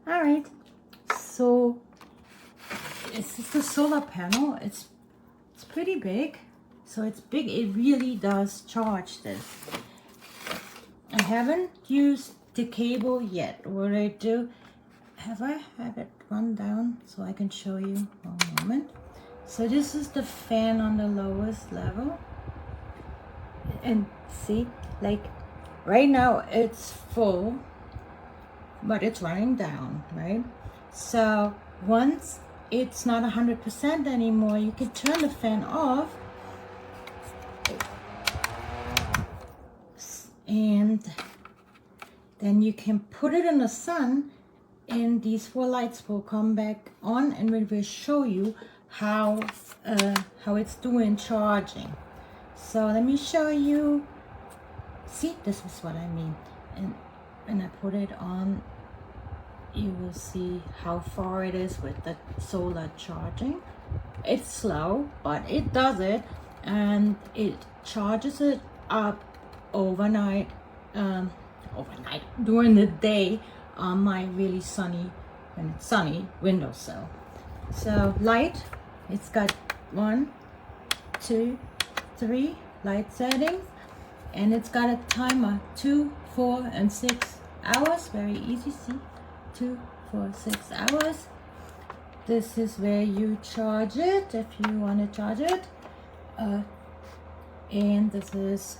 All right, so this is the solar panel. It's pretty big, so it's big. It really does charge this. I haven't used the cable yet. What I do, I have it run down so I can show you. One moment. So this is the fan on the lowest level, and see, like right now it's full, but it's running down, right? So once it's not 100% anymore, you can turn the fan off, and then you can put it in the sun, and these 4 lights will come back on, and we will show you how it's doing charging. So let me show you. See, this is what I mean. And when I put it on, you will see how far it is with the solar charging. It's slow, but it does it, and it charges it up overnight during the day on my really sunny, when it's sunny, windowsill. So light, it's got 1, 2, 3 light settings, and it's got a timer 2, 4, and 6 hours. Very easy. See, 2, 4, 6 hours. This is where you charge it if you want to charge it, and this is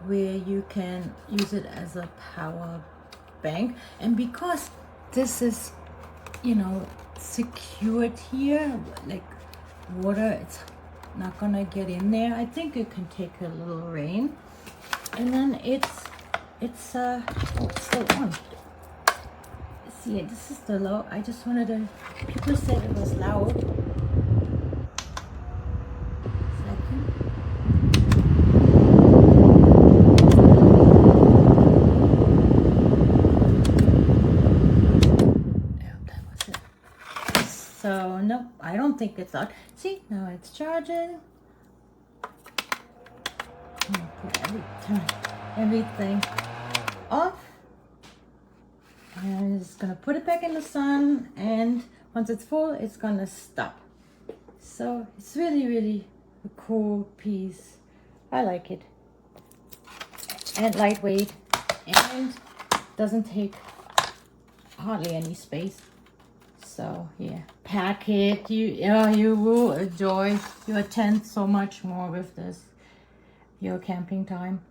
where you can use it as a power bank. And because this is, you know, secured here, like water, it's not gonna get in there. I think it can take a little rain. And then it's still on. See, this is the low. I just wanted to, people said it was loud. So no, I don't think it's on. See, now it's charging. I'm gonna put everything off, and it's gonna put it back in the sun, and once it's full, it's gonna stop. So it's really a cool piece. I like it, and lightweight, and doesn't take hardly any space. So yeah, pack it. You will enjoy your tent so much more with this, your camping time.